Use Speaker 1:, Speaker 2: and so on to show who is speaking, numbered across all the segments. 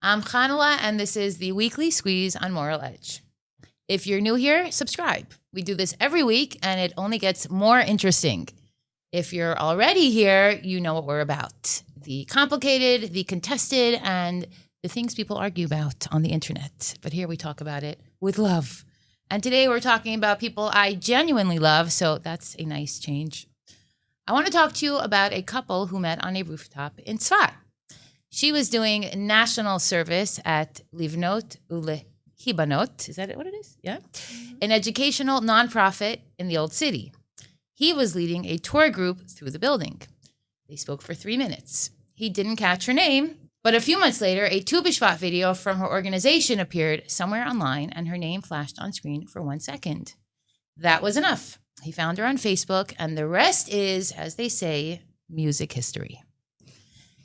Speaker 1: I'm Chanale, and this is the weekly squeeze on Moral Edge. If you're new here, subscribe. We do this every week, and it only gets more interesting. If you're already here, you know what we're about. The complicated, the contested, and the things people argue about on the internet. But here we talk about it with love. And today we're talking about people I genuinely love, so that's a nice change. I want to talk to you about a couple who met on a rooftop in Tzfat. She was doing national service at Livnot Ulehibanot. Is that what it is? Yeah. An educational nonprofit in the Old City. He was leading a tour group through the building. They spoke for 3 minutes. He didn't catch her name, but a few months later, a Tu B'Shvat video from her organization appeared somewhere online, and her name flashed on screen for 1 second. That was enough. He found her on Facebook, and the rest is, as they say, music history.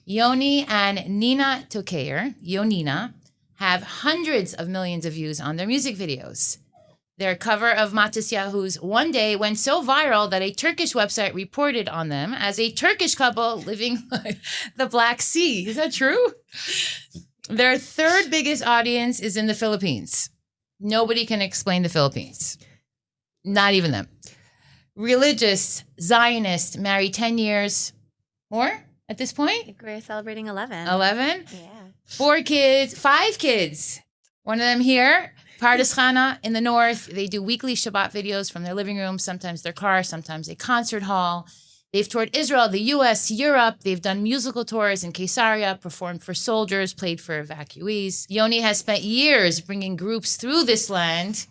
Speaker 1: Yoni and Nina Tokayer, Yonina, have hundreds of millions of views on their music videos. Their cover of Matisyahu's One Day went so viral that a Turkish website reported on them as a Turkish couple living by the Black Sea. Is that true? Their third biggest audience is in the Philippines. Nobody can explain the Philippines. Not even them. Religious, Zionist, married 10 years. More at this point?
Speaker 2: I think we're celebrating 11.
Speaker 1: 11?
Speaker 2: Yeah.
Speaker 1: 5 kids. One of them here. Pardes Chana in the north. They do weekly Shabbat videos from their living room, sometimes their car, sometimes a concert hall. They've toured Israel, the U.S., Europe. They've done musical tours in Caesarea, performed for soldiers, played for evacuees. Yoni has spent years bringing groups through this land.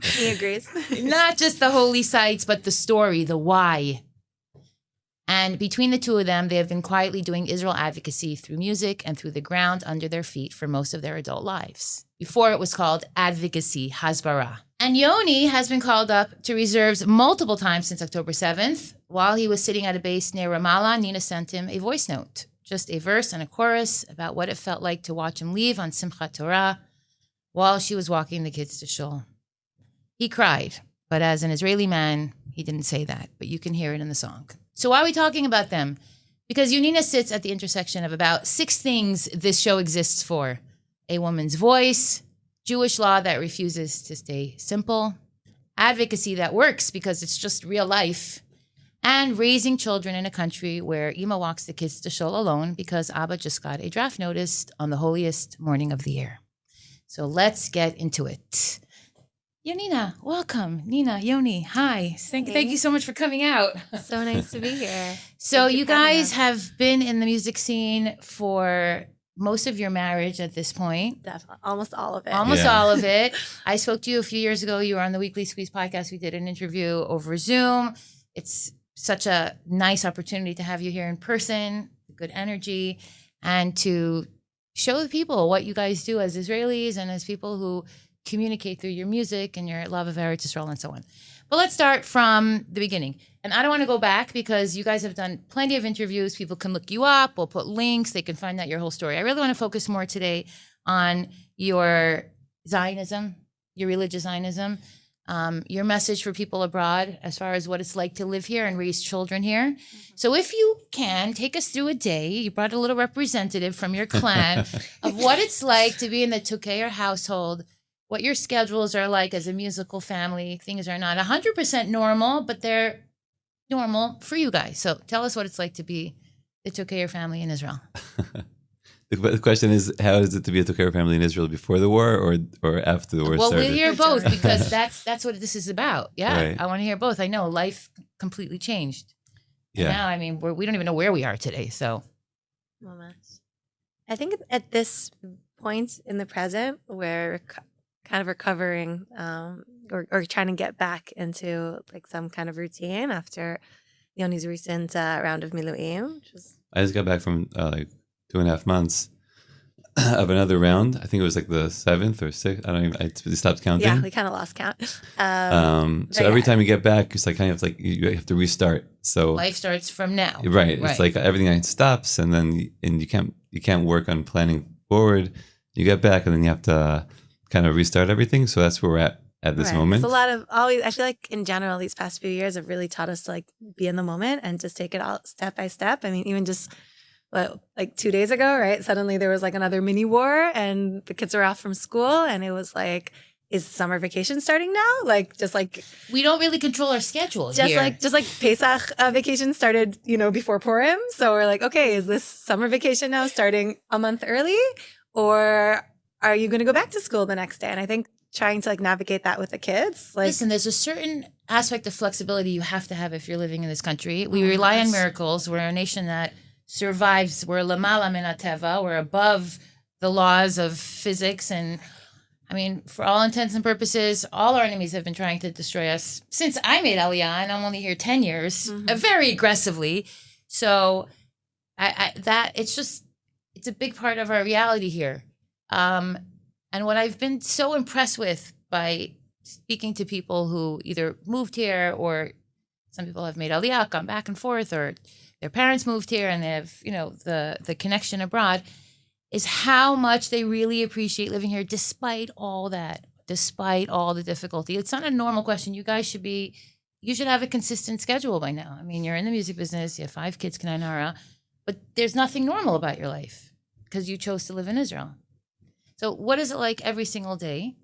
Speaker 2: He agrees.
Speaker 1: Not just the holy sites, but the story, the why. And between the two of them, they have been quietly doing Israel advocacy through music and through the ground under their feet for most of their adult lives. Before it was called Advocacy, Hasbara. And Yoni has been called up to reserves multiple times since October 7th. While he was sitting at a base near Ramallah, Nina sent him a voice note, just a verse and a chorus about what it felt like to watch him leave on Simchat Torah while she was walking the kids to shul. He cried, but as an Israeli man, he didn't say that, but you can hear it in the song. So why are we talking about them? Because Yonina sits at the intersection of about 6 things this show exists for. A woman's voice, Jewish law that refuses to stay simple, advocacy that works because it's just real life, and raising children in a country where Ima walks the kids to shul alone because Abba just got a draft notice on the holiest morning of the year. So let's get into it. Yonina, welcome. Nina, Yoni, hi. Thank you so much for coming out.
Speaker 2: So nice to be here.
Speaker 1: So you guys have been in the music scene for most of your marriage at this point.
Speaker 2: Definitely. Almost all of it.
Speaker 1: All of it. I spoke to you a few years ago. You were on the Weekly Squeeze podcast. We did an interview over Zoom. It's such a nice opportunity to have you here in person, good energy, and to show the people what you guys do as Israelis and as people who communicate through your music and your love of Eretz Yisrael and so on. But let's start from the beginning. And I don't want to go back because you guys have done plenty of interviews. People can look you up. We'll put links. They can find out your whole story. I really want to focus more today on your Zionism, your religious Zionism, your message for people abroad as far as what it's like to live here and raise children here. Mm-hmm. So if you can, take us through a day. You brought a little representative from your clan of what it's like to be in the Tokayer household, what your schedules are like as a musical family. Things are not 100% normal, but they're normal for you guys. So tell us what it's like to be the Tokayer family in Israel.
Speaker 3: The question is, how is it to be a Tokayer family in Israel before the war or after the war started?
Speaker 1: Well, we'll hear both because that's what this is about. Yeah,
Speaker 3: right.
Speaker 1: I want to hear both. I know life completely changed.
Speaker 3: Yeah.
Speaker 1: And now, I mean, we don't even know where we are today. So,
Speaker 2: I think at this point in the present, we're kind of recovering or trying to get back into like some kind of routine after Yoni's recent round of Miluim.
Speaker 3: I just got back from like 2.5 months of another round. I think it was like the 7th or 6th. I stopped counting.
Speaker 2: Yeah, we kind of lost count.
Speaker 3: So every time you get back, it's like kind of like you have to restart. So
Speaker 1: life starts from now.
Speaker 3: Right. It's like everything stops, and then you can't work on planning forward. You get back, and then you have to kind of restart everything. So that's where we're at this moment.
Speaker 2: It's a lot of I feel like in general, these past few years have really taught us to like be in the moment and just take it all step by step. I mean, even just like 2 days ago, right? Suddenly there was like another mini war and the kids are off from school and it was like, is summer vacation starting now? Like, just like
Speaker 1: We don't really control our schedule here.
Speaker 2: just like Pesach vacation started, before Purim. So we're like, okay, is this summer vacation now starting a month early, or are you going to go back to school the next day? And I think trying to like navigate that with the kids, like,
Speaker 1: Listen, there's a certain aspect of flexibility you have to have if you're living in this country. We rely on miracles. We're a nation that survives. We're lamala min hateva. We're above the laws of physics. And I mean, for all intents and purposes, all our enemies have been trying to destroy us since I made Aliyah, and I'm only here 10 years, very aggressively. So it's a big part of our reality here. And what I've been so impressed with by speaking to people who either moved here, or some people have made Aliyah, gone back and forth, or their parents moved here and they have, the connection abroad, is how much they really appreciate living here despite all that, despite all the difficulty. It's not a normal question. You guys you should have a consistent schedule by now. I mean, you're in the music business, you have 5 kids, Kananara, but there's nothing normal about your life because you chose to live in Israel. So what is it like every single day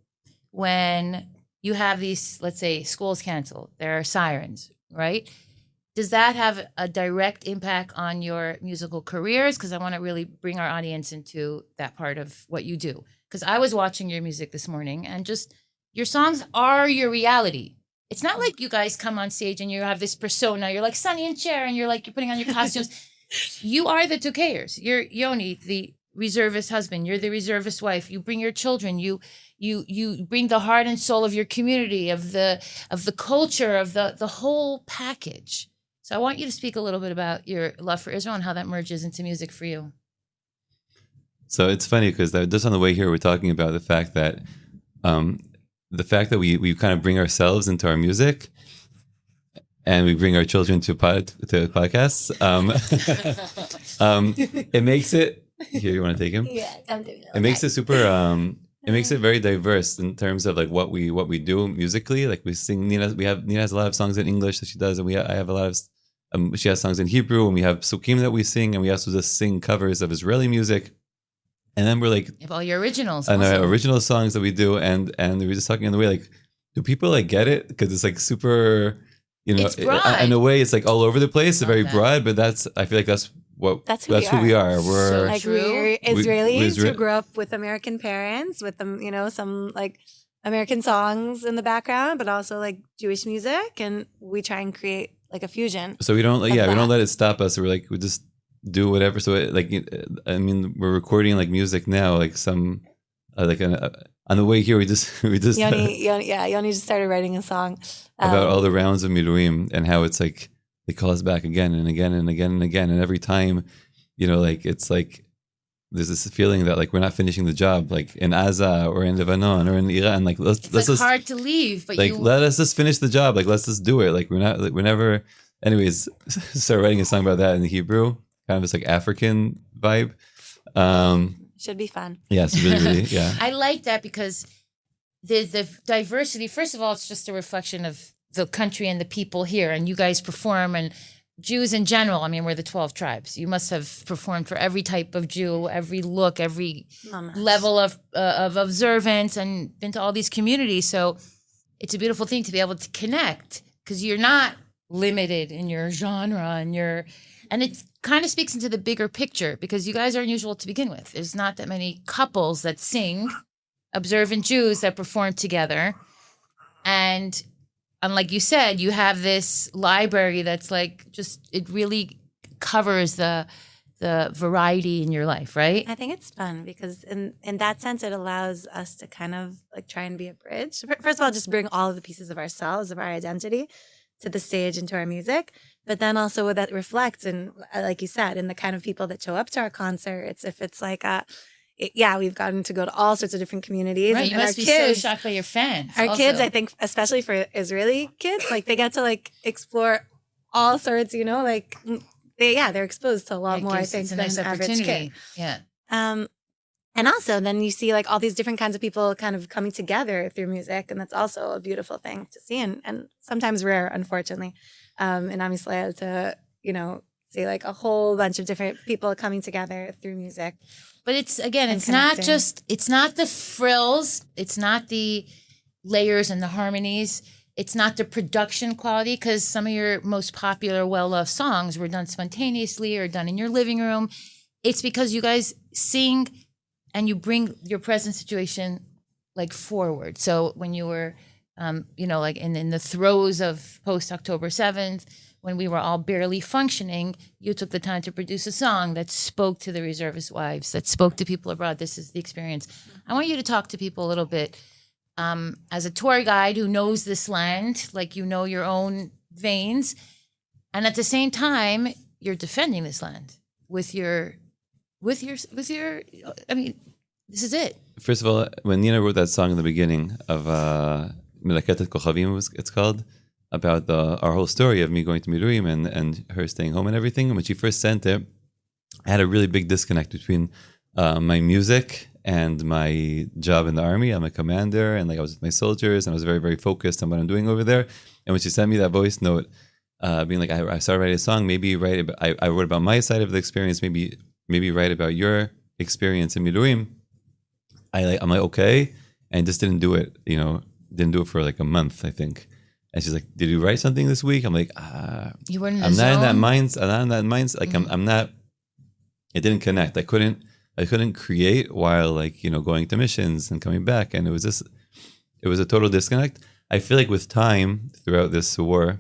Speaker 1: when you have these, let's say, schools canceled, there are sirens, right? Does that have a direct impact on your musical careers? Because I want to really bring our audience into that part of what you do. Because I was watching your music this morning, and just your songs are your reality. It's not like you guys come on stage and you have this persona. You're like Sonny and Cher, and you're putting on your costumes. You are the 2Kers. You're Yoni, the reservist husband. You're the reservist wife. You bring your children. You bring the heart and soul of your community, of the culture, of the whole package. So I want you to speak a little bit about your love for Israel and how that merges into music for you.
Speaker 3: So it's funny because just on the way here, we're talking about the fact that we kind of bring ourselves into our music, and we bring our children to podcasts. It makes it. Here, you want to take him?
Speaker 2: Yeah, I'm doing it.
Speaker 3: It makes it super. It makes it very diverse in terms of like what we do musically. Like we sing. Nina has a lot of songs in English that she does, and I have a lot of. She has songs in Hebrew, and we have psukim that we sing, and we also just sing covers of Israeli music. And then we're like,
Speaker 1: you have all your originals,
Speaker 3: and our original songs that we do, and we were just talking on the way, like, do people like get it? Because it's like super,
Speaker 1: it's broad.
Speaker 3: In a way, it's like all over the place. It's very broad, but I feel like that's who we are. We're
Speaker 1: so
Speaker 2: like we're Israelis who grew up with American parents, with them, some like American songs in the background, but also like Jewish music, and we try and create like a fusion.
Speaker 3: So we don't, we don't let it stop us. We're like, we just do whatever. So we're recording like music now, like some on the way here, we just
Speaker 2: Yoni just started writing a song
Speaker 3: about all the rounds of Miluim and how it's like they call us back again and again and again and again, and every time, it's like there's this feeling that like we're not finishing the job, like in Gaza or in Lebanon or in Iran. Like let's just
Speaker 1: hard to leave, but
Speaker 3: let us just finish the job. Like let's just do it. Like we're never. Anyways, start writing a song about that in Hebrew, kind of this like African vibe.
Speaker 2: Should be fun.
Speaker 3: Yes, really, yeah.
Speaker 1: I like that because the diversity. First of all, it's just a reflection of the country and the people here, and you guys perform, and Jews in general. I mean, we're the 12 tribes. You must have performed for every type of Jew, every look, every level of observance, and been to all these communities. So it's a beautiful thing to be able to connect because you're not limited in your genre and it kind of speaks into the bigger picture because you guys are unusual to begin with. There's not that many couples that sing, observant Jews that perform together. And unlike you said, you have this library that's like it really covers the variety in your life, right?
Speaker 2: I think it's fun because in that sense, it allows us to kind of like try and be a bridge. First of all, just bring all of the pieces of ourselves, of our identity to the stage and to our music. But then also what that reflects in, like you said, in the kind of people that show up to our concerts. If it's like we've gotten to go to all sorts of different communities.
Speaker 1: Right, you must be so shocked by your fans.
Speaker 2: Our kids, I think, especially for Israeli kids, like they get to like explore all sorts, like they're exposed to a lot more, I think, than an average kid.
Speaker 1: Yeah.
Speaker 2: And also then you see like all these different kinds of people kind of coming together through music. And that's also a beautiful thing to see and sometimes rare, unfortunately, in Am Yisrael to, see like a whole bunch of different people coming together through music.
Speaker 1: But it's not
Speaker 2: connecting.
Speaker 1: it's not the frills, it's not the layers and the harmonies, it's not the production quality, because some of your most popular, well-loved songs were done spontaneously or done in your living room. It's because you guys sing and you bring your present situation like forward. So when you were, like in the throes of post-October 7th, when we were all barely functioning, you took the time to produce a song that spoke to the reservist wives, that spoke to people abroad. This is the experience. I want you to talk to people a little bit as a tour guide who knows this land, like you know your own veins, and at the same time, you're defending this land with your. I mean, this is it.
Speaker 3: First of all, when Nina wrote that song in the beginning of Meleket et Kochavim, it's called, about our whole story of me going to Miluim and her staying home and everything. And when she first sent it, I had a really big disconnect between my music and my job in the army. I'm a commander, and like I was with my soldiers, and I was very, very focused on what I'm doing over there. And when she sent me that voice note, being like, I started writing a song, maybe write about, I wrote about my side of the experience, maybe write about your experience in Miluim. I'm like, okay, and just didn't do it. Didn't do it for like a month, I think. And she's like, "Did you write something this week?" I'm like,
Speaker 1: "You weren't in
Speaker 3: I'm
Speaker 1: the
Speaker 3: not
Speaker 1: zone?
Speaker 3: in that mindset. I'm not in that mindset. Like, I'm not. It didn't connect. I couldn't create while going to missions and coming back, and it was a total disconnect. I feel like with time throughout this war,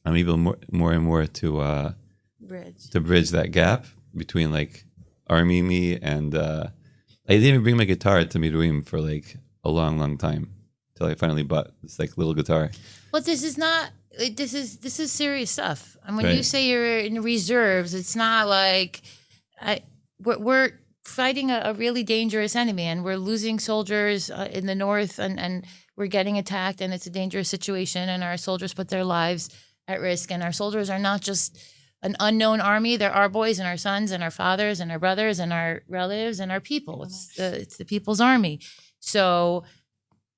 Speaker 3: I'm able more and more to bridge that gap between like army me and I didn't even bring my guitar to Miluim for like a long, long time till I finally bought this like little guitar.
Speaker 1: Well, this is serious stuff. And when
Speaker 3: Right.
Speaker 1: you say you're in reserves, it's not like we're fighting a really dangerous enemy, and we're losing soldiers in the north, and we're getting attacked, and it's a dangerous situation, and our soldiers put their lives at risk, and our soldiers are not just an unknown army. They're our boys and our sons and our fathers and our brothers and our relatives and our people. It's the people's army. So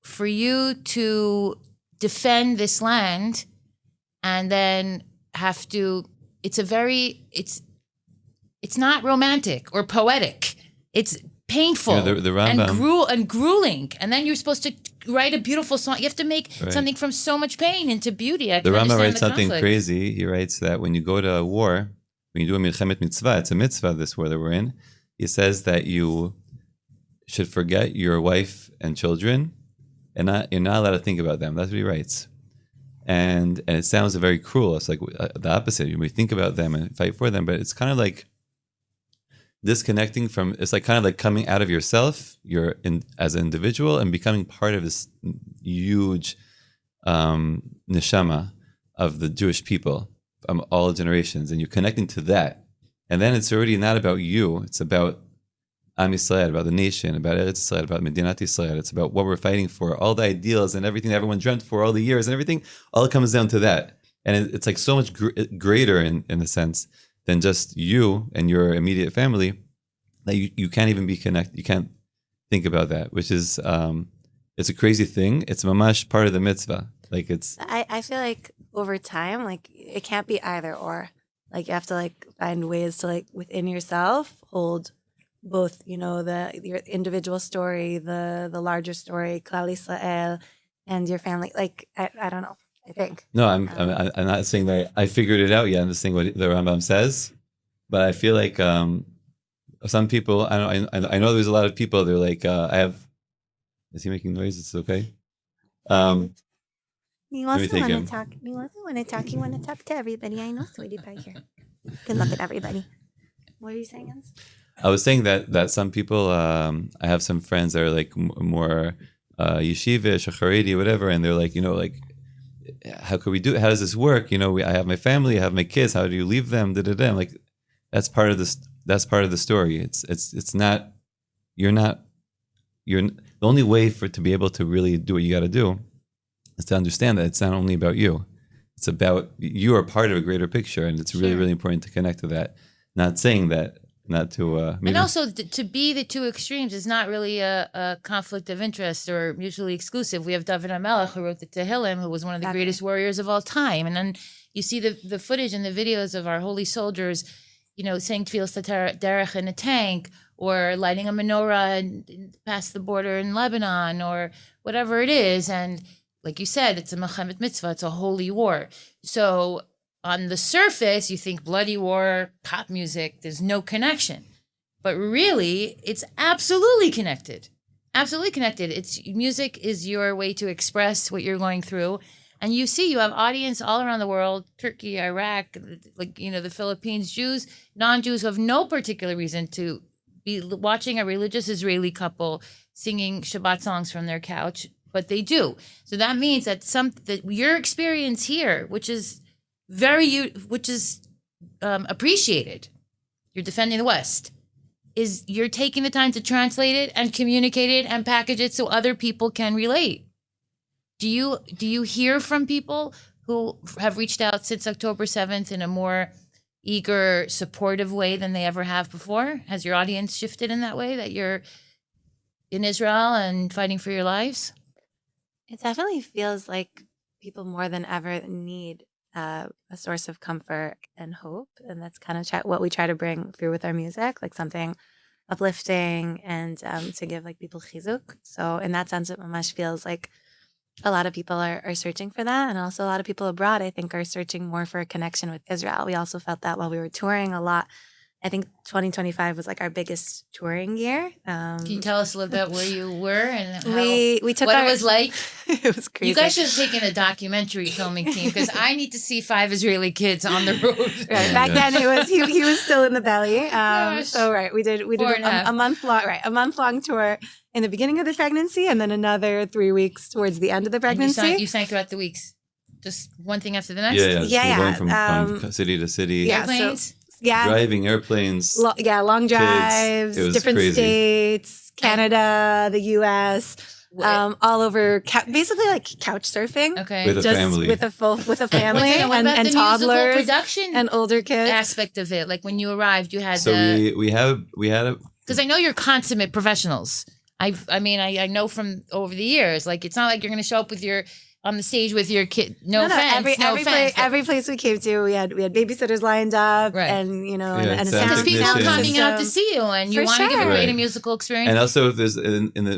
Speaker 1: for you to defend this land and then have to, it's not romantic or poetic. It's painful
Speaker 3: The Rambam,
Speaker 1: and grueling. And then you're supposed to write a beautiful song. You have to make something from so much pain into beauty.
Speaker 3: The Rambam writes something crazy. He writes that when you go to a war, when you do a milchemet mitzvah, it's a mitzvah, this war that we're in. He says that you should forget your wife and children, and you're not allowed to think about them. That's what he writes. And it sounds very cruel. It's like the opposite. You may think about them and fight for them, but it's kind of like disconnecting from, it's like kind of like coming out of yourself, as an individual, and becoming part of this huge neshama of the Jewish people from all generations, and you're connecting to that. And then it's already not about you, it's about Am Yisrael, about the nation, about Eretz Yisrael, about Medinat Yisrael. It's about what we're fighting for, all the ideals and everything that everyone dreamt for all the years and everything, all comes down to that. And it's like so much greater in a sense than just you and your immediate family, that you can't even be connected. You can't think about that, which is, it's a crazy thing. It's mamash part of the mitzvah. Like
Speaker 2: I feel like over time, like it can't be either or. Like you have to like find ways to like within yourself hold both, your individual story, the larger story, Klal Yisrael, and your family. Like I don't know. I think.
Speaker 3: No, I'm not saying that I figured it out yet. I'm just saying what the Rambam says, but I feel like some people. I know there's a lot of people. They're like, I have. Is he making noise? It's okay.
Speaker 2: You also want to talk. You also want to talk. You want to talk to everybody. I know, sweetie pie here. You can look at everybody. What are you saying, Hans?
Speaker 3: I was saying that some people. I have some friends that are like more yeshivish or Haredi, whatever, and they're like, like, how could we do it? How does this work? I have my family, I have my kids. How do you leave them? I'm like, that's part of this. That's part of the story. It's not. You're the only way to be able to really do what you got to do is to understand that it's not only about you. It's about you are part of a greater picture, and it's really, really important to connect to that. Not saying that, not to.
Speaker 1: And also to be the two extremes is not really a conflict of interest or mutually exclusive. We have David HaMelech, who wrote the Tehillim, who was one of the greatest warriors of all time. And then You see the footage and the videos of our holy soldiers, saying Tfilas Derech in a tank, or lighting a menorah and past the border in Lebanon, or whatever it is. And like you said, it's a Mechemet Mitzvah, it's a holy war. So on the surface, you think bloody war, pop music, there's no connection. But really, it's absolutely connected. Absolutely connected. Music is your way to express what you're going through. And you have audience all around the world, Turkey, Iraq, the Philippines, Jews, non-Jews who have no particular reason to be watching a religious Israeli couple singing Shabbat songs from their couch, but they do. So that means that your experience here, which is appreciated, you're defending the West, is you're taking the time to translate it and communicate it and package it so other people can relate. Do you hear from people who have reached out since October 7th in a more eager, supportive way than they ever have before? Has your audience shifted in that way, that you're in Israel and fighting for your lives?
Speaker 2: It definitely feels like people more than ever need a source of comfort and hope. And that's kind of what we try to bring through with our music, like something uplifting and to give like people chizuk. So in that sense, it mamash feels like a lot of people are searching for that. And also a lot of people abroad, I think, are searching more for a connection with Israel. We also felt that while we were touring a lot. I think 2025 was like our biggest touring year.
Speaker 1: Can you tell us a little bit where you were and how,
Speaker 2: we took
Speaker 1: what it was like?
Speaker 2: It was crazy.
Speaker 1: You guys should have taken a documentary filming team, because I need to see 5 Israeli kids on the road.
Speaker 2: Right. Back then it was he was still in the belly.
Speaker 1: Gosh.
Speaker 2: So we did a month long tour in the beginning of the pregnancy, and then another 3 weeks towards the end of the pregnancy.
Speaker 1: You sang throughout the weeks, just one thing after the next.
Speaker 3: Yeah. We're going from city to city.
Speaker 1: Airplanes.
Speaker 3: Driving airplanes.
Speaker 2: Long drives, different
Speaker 3: crazy.
Speaker 2: States, Canada, the U.S., all over, basically like couch surfing.
Speaker 1: Okay.
Speaker 3: With a family.
Speaker 2: With a family
Speaker 1: and
Speaker 2: and toddlers
Speaker 1: production
Speaker 2: and older kids.
Speaker 1: Aspect of it. Like when you arrived, you had
Speaker 3: we had a
Speaker 1: because I know you're consummate professionals. I know from over the years, like it's not like you're going to show up with on the stage with your kid. No offense.
Speaker 2: Every place we came to, we had babysitters lined up,
Speaker 1: right.
Speaker 2: and and a sound
Speaker 1: because people are
Speaker 3: technician.
Speaker 1: coming out to see you, and you want to give a great musical experience.
Speaker 3: And also, if there's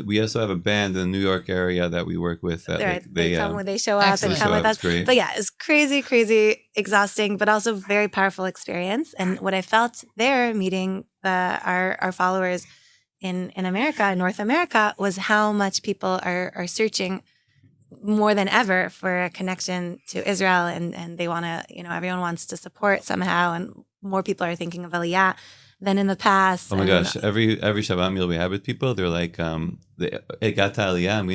Speaker 3: we also have a band in the New York area that we work with. That
Speaker 2: they come when they show up and come with us. But yeah, it's crazy, exhausting, but also very powerful experience. And what I felt there, meeting our followers in America, in North America, was how much people are searching more than ever for a connection to Israel, and they want to, everyone wants to support somehow, and more people are thinking of Aliyah than in the past.
Speaker 3: Oh my gosh, every Shabbat meal we have with people, they're like, it got to Aliyah, and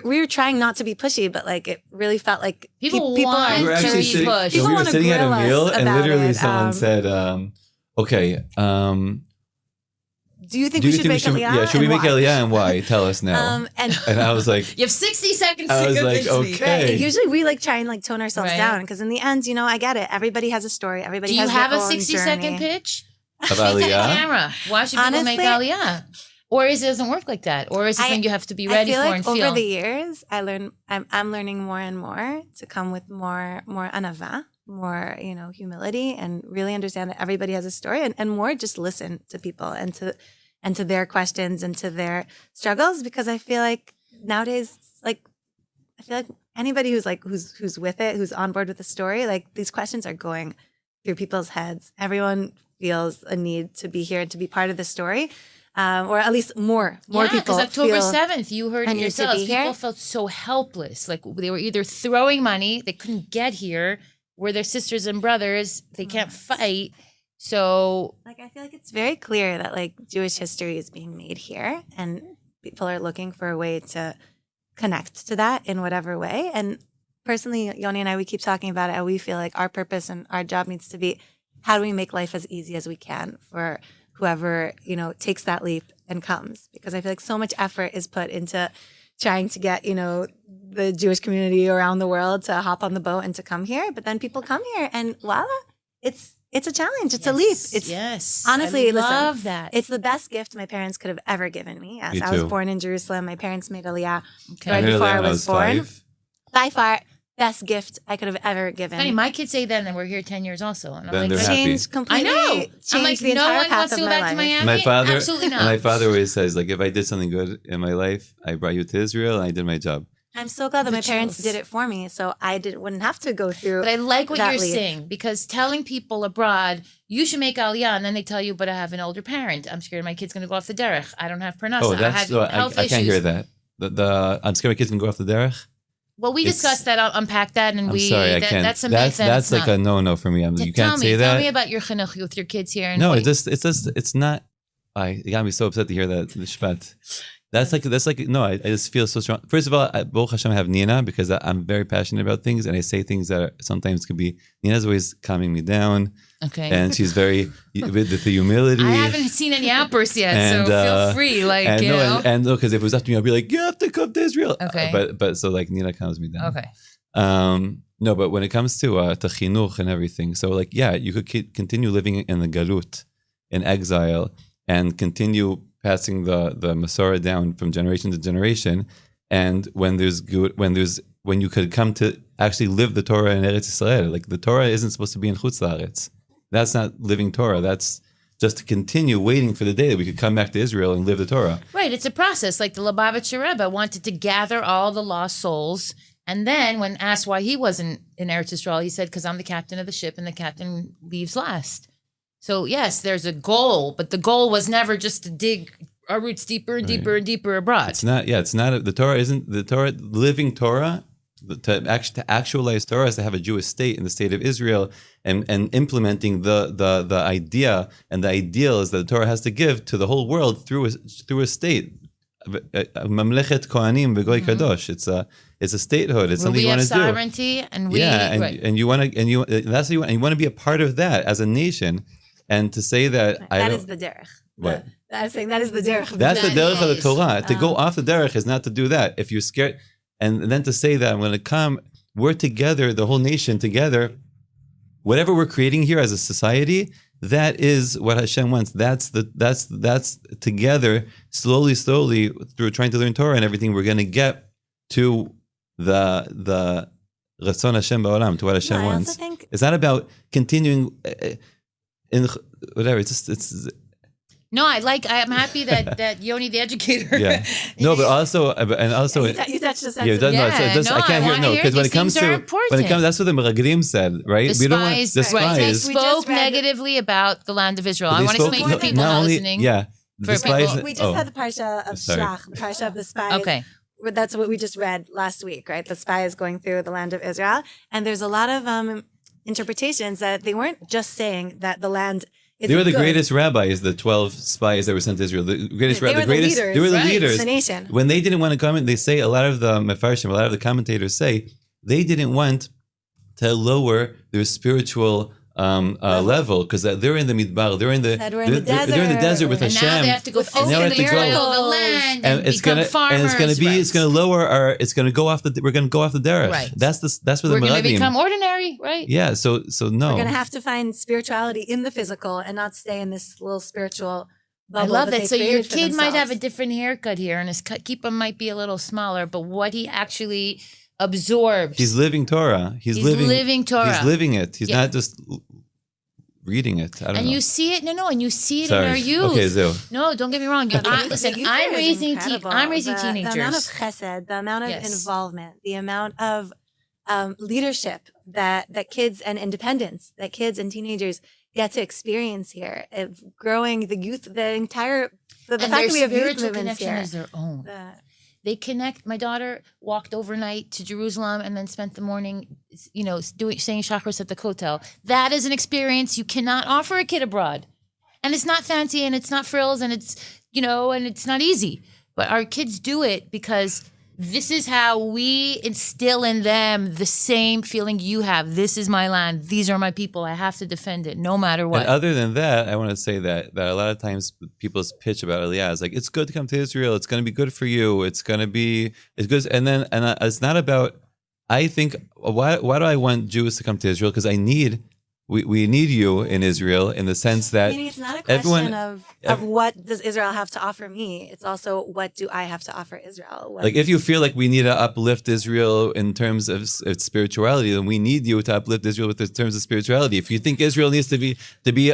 Speaker 3: we
Speaker 2: were trying not to be pushy, but like it really felt like
Speaker 1: people want
Speaker 3: we were
Speaker 1: to
Speaker 3: actually
Speaker 1: be pushed.
Speaker 3: we were sitting at a meal, and literally someone said, okay,
Speaker 2: do you think we should make Aliyah?
Speaker 3: Yeah, should we make Aliyah, and why? Tell us now. And I was like,
Speaker 1: you have 60 seconds
Speaker 3: I
Speaker 1: to
Speaker 3: was
Speaker 1: convince
Speaker 3: like,
Speaker 1: me.
Speaker 3: okay.
Speaker 2: Right. Usually we like try and like tone ourselves
Speaker 1: Right.
Speaker 2: down, because in the end, I get it. Everybody has a story. Everybody has their own
Speaker 1: Do you have a 60-second
Speaker 2: journey.
Speaker 1: pitch?
Speaker 3: of
Speaker 1: Take that
Speaker 3: Aliyah.
Speaker 1: camera. Why should people make Aliyah? Or is it doesn't work like that? Or is it something you have to be ready
Speaker 2: I feel
Speaker 1: for
Speaker 2: like
Speaker 1: and feel?
Speaker 2: over the years, I'm learning more and more to come with more anava, more humility, and really understand that everybody has a story, and more just listen to people and to their questions and to their struggles, because I feel like nowadays, anybody who's with it, who's on board with the story, like these questions are going through people's heads. Everyone feels a need to be here and to be part of the story. Or at least more people.
Speaker 1: Because October 7th, you heard it yourselves. People
Speaker 2: here.
Speaker 1: felt so helpless. Like they were either throwing money, they couldn't get here, were their sisters and brothers, they can't fight. So,
Speaker 2: I feel like it's very clear that Jewish history is being made here, and people are looking for a way to connect to that in whatever way. And personally, Yoni and I, we keep talking about it, how we feel like our purpose and our job needs to be, how do we make life as easy as we can for whoever, takes that leap and comes? Because I feel like so much effort is put into trying to get, the Jewish community around the world to hop on the boat and to come here. But then people come here and voila, it's a challenge. It's a leap. It's honestly,
Speaker 1: I love that.
Speaker 2: It's the best gift my parents could have ever given me. Yes,
Speaker 3: Me
Speaker 2: I was
Speaker 3: too.
Speaker 2: born in Jerusalem. My parents made Aliyah
Speaker 1: Okay.
Speaker 2: right before I was born.
Speaker 3: 5.
Speaker 2: By far, best gift I could have ever given.
Speaker 1: Funny, my kids say that, and then we're here 10 years also. And I'm
Speaker 3: Then
Speaker 1: like,
Speaker 3: they're happy.
Speaker 2: Changed completely.
Speaker 1: I know.
Speaker 2: Changed
Speaker 1: I'm like,
Speaker 2: the
Speaker 1: no
Speaker 2: entire
Speaker 1: one
Speaker 2: path
Speaker 1: wants to
Speaker 2: of
Speaker 1: go
Speaker 2: my
Speaker 1: back to
Speaker 2: life.
Speaker 1: Miami.
Speaker 3: My father,
Speaker 1: Absolutely not.
Speaker 3: my father always says, like, if I did something good in my life, I brought you to Israel and I did my job.
Speaker 2: I'm so glad that
Speaker 1: The
Speaker 2: my parents
Speaker 1: chills.
Speaker 2: did it for me, so I wouldn't have to go through.
Speaker 1: But I like what
Speaker 2: that
Speaker 1: you're
Speaker 2: leap.
Speaker 1: saying, because telling people abroad, you should make Aliyah, and then they tell you, but I have an older parent. I'm scared my kid's going to go off the derech. I don't have parnasa.
Speaker 3: Oh,
Speaker 1: I
Speaker 3: that's
Speaker 1: have
Speaker 3: so
Speaker 1: health
Speaker 3: I
Speaker 1: issues.
Speaker 3: can't hear that. I'm scared my kids can go off the derech.
Speaker 1: Well, we
Speaker 3: It's-
Speaker 1: discussed that. I'll unpack that, and
Speaker 3: I'm sorry, I can't.
Speaker 1: That's a myth.
Speaker 3: That's like
Speaker 1: not.
Speaker 3: a no for me. You can't say that.
Speaker 1: Tell me about your chinuch with your kids here. And
Speaker 3: No,
Speaker 1: what-
Speaker 3: it's not. You got me so upset to hear that, the shpat. That's like no. I just feel so strong. First of all, Baruch Hashem, I have Nina because I'm very passionate about things, and I say things that sometimes can be. Nina's always calming me down,
Speaker 1: okay.
Speaker 3: and she's very with the humility.
Speaker 1: I haven't seen any outbursts yet,
Speaker 3: And,
Speaker 1: so feel free. Like,
Speaker 3: and
Speaker 1: you
Speaker 3: no,
Speaker 1: know.
Speaker 3: and no, because if it was up to me, I'd be like, you have to come to Israel.
Speaker 1: Okay.
Speaker 3: But so like Nina calms me down.
Speaker 1: Okay.
Speaker 3: No, but when it comes to chinuch and everything, so like, yeah, you could continue living in the galut, in exile, and continue passing the Masorah down from generation to generation. And when you could come to actually live the Torah in Eretz Yisrael, like the Torah isn't supposed to be in Chutz La'aretz. That's not living Torah. That's just to continue waiting for the day that we could come back to Israel and live the Torah.
Speaker 1: Right. It's a process. Like the Lubavitcher Rebbe wanted to gather all the lost souls. And then when asked why he wasn't in Eretz Yisrael, he said, because I'm the captain of the ship and the captain leaves last. So yes, there's a goal, but the goal was never just to dig our roots deeper and deeper and deeper abroad.
Speaker 3: It's not. Yeah, it's not. The Torah isn't the Torah. Living Torah, to actualize Torah is to have a Jewish state in the state of Israel, and implementing the idea and the ideal is that the Torah has to give to the whole world through a state. Mamlechet Kohanim v'Goy Kadosh. It's a statehood. It's
Speaker 1: Where
Speaker 3: something
Speaker 1: we
Speaker 3: you want
Speaker 1: have
Speaker 3: to do.
Speaker 1: sovereignty, and we
Speaker 3: and you want to, that's what you want. And you want to be a part of that as a nation. And to say that
Speaker 2: That is the derech.
Speaker 3: What?
Speaker 2: I was saying that is the derech.
Speaker 3: That's the derech of the
Speaker 1: Nice.
Speaker 3: Torah. To go off the derech is not to do that. If you're scared, and then to say that I'm going to come, we're together, the whole nation together. Whatever we're creating here as a society, that is what Hashem wants. That's together, slowly through trying to learn Torah and everything. We're going to get to the Ratzon Hashem ba'olam, to what Hashem
Speaker 2: I also
Speaker 3: wants.
Speaker 2: think
Speaker 3: It's not about continuing in whatever. It's
Speaker 1: No, I'm happy that Yoni the educator.
Speaker 3: yeah. No, but also
Speaker 2: you touched a
Speaker 3: yeah,
Speaker 2: sensitive.
Speaker 1: Yeah,
Speaker 3: I can't
Speaker 1: I
Speaker 3: hear.
Speaker 1: wanna
Speaker 3: No,
Speaker 1: hear
Speaker 3: because when
Speaker 1: these
Speaker 3: it comes
Speaker 1: things are
Speaker 3: to
Speaker 1: important.
Speaker 3: that's what the Meraglim said, right?
Speaker 1: The
Speaker 3: We don't want the
Speaker 1: spies, right, they
Speaker 3: spies.
Speaker 2: We just
Speaker 1: spoke
Speaker 2: read-
Speaker 1: negatively about the land of Israel.
Speaker 3: But
Speaker 1: I
Speaker 3: they
Speaker 1: want to
Speaker 3: spoke-
Speaker 1: explain for people
Speaker 3: not
Speaker 1: not
Speaker 3: only-
Speaker 1: listening.
Speaker 3: Yeah,
Speaker 1: For
Speaker 3: the spies.
Speaker 1: people-
Speaker 2: We just had the parsha of
Speaker 3: Sorry.
Speaker 2: Shlach, the parsha of the spies.
Speaker 1: Okay.
Speaker 2: That's what we just read last week, right? The spies going through the land of Israel, and there's a lot of interpretations that they weren't just saying that the land.
Speaker 3: They were the
Speaker 2: good.
Speaker 3: greatest rabbis, the 12 spies that were sent to Israel. The greatest,
Speaker 2: They were
Speaker 3: the greatest.
Speaker 2: leaders,
Speaker 3: They were the
Speaker 2: right?
Speaker 3: leaders.
Speaker 2: The nation.
Speaker 3: When they didn't want to come in, they say a lot of the mefarshim, a lot of the commentators say they didn't want to lower their spiritual level because they're in the midbar, they're in the
Speaker 2: Said we're in the
Speaker 3: they're in the desert with
Speaker 1: And
Speaker 3: Hashem.
Speaker 1: now they have to go
Speaker 2: With all
Speaker 3: Now we
Speaker 1: physically
Speaker 3: have to go.
Speaker 1: till the land
Speaker 3: and
Speaker 1: and
Speaker 3: it's
Speaker 1: become
Speaker 3: gonna
Speaker 1: farmers.
Speaker 3: and it's gonna be it's gonna lower our it's gonna go off the we're gonna go off the derech.
Speaker 1: Right.
Speaker 3: That's where
Speaker 1: We're
Speaker 3: the
Speaker 1: going to
Speaker 3: Meradim.
Speaker 1: become ordinary, right?
Speaker 3: Yeah. So no.
Speaker 2: We're going to have to find spirituality in the physical and not stay in this little spiritual
Speaker 1: I
Speaker 2: bubble.
Speaker 1: love that.
Speaker 2: they
Speaker 1: So your
Speaker 2: created for
Speaker 1: kid might have a
Speaker 2: themselves.
Speaker 1: different haircut here, and his keeper might be a little smaller, but what he actually absorbs.
Speaker 3: He's living Torah. He's living
Speaker 1: Torah.
Speaker 3: He's living it. He's
Speaker 1: Yeah.
Speaker 3: not just reading it. I don't
Speaker 1: and
Speaker 3: know.
Speaker 1: you see it, and you see it
Speaker 3: Sorry.
Speaker 1: in our youth.
Speaker 3: Okay, so
Speaker 1: No, don't get me wrong. Listen,
Speaker 2: The youth
Speaker 1: I'm
Speaker 2: here is
Speaker 1: raising
Speaker 2: incredible.
Speaker 1: I'm raising
Speaker 2: The
Speaker 1: teenagers.
Speaker 2: amount of chesed, the amount of
Speaker 1: Yes.
Speaker 2: involvement, the amount of leadership that kids and independence that kids and teenagers get to experience here, of growing the youth, the entire the
Speaker 1: and
Speaker 2: fact
Speaker 1: their
Speaker 2: that we have youth
Speaker 1: spiritual
Speaker 2: movements
Speaker 1: connection
Speaker 2: here.
Speaker 1: is their own.
Speaker 2: The-
Speaker 1: They connect. My daughter walked overnight to Jerusalem and then spent the morning, saying chakras at the Kotel. That is an experience you cannot offer a kid abroad. And it's not fancy and it's not frills and it's, and it's not easy. But our kids do it because this is how we instill in them the same feeling you have. This is my land. These are my people. I have to defend it no matter what.
Speaker 3: And other than that, I want to say that a lot of times people's pitch about Aliyah is like, it's good to come to Israel. It's going to be good for you. It's good. And it's not about, I think, why do I want Jews to come to Israel? Because I need we need you in Israel in the sense that
Speaker 2: Meaning it's not a question of what does Israel have to offer me. It's also what do I have to offer Israel?
Speaker 3: Like if you feel like we need to uplift Israel in terms of its spirituality, then we need you to uplift Israel with in terms of spirituality. If you think Israel needs to be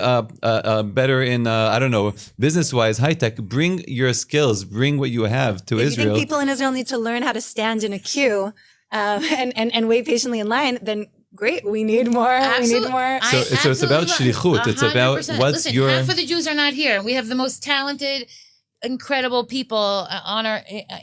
Speaker 3: better in I don't know, business wise, high tech, bring your skills, bring what you have to
Speaker 2: if
Speaker 3: Israel.
Speaker 2: you think people in Israel need to learn how to stand in a queue and wait patiently in line, then great, we need more.
Speaker 1: Absolutely.
Speaker 2: We need more.
Speaker 3: So it's about shlichut. It's about
Speaker 1: 100%.
Speaker 3: what's
Speaker 1: Listen,
Speaker 3: your.
Speaker 1: half of the Jews are not here. We have the most talented, incredible people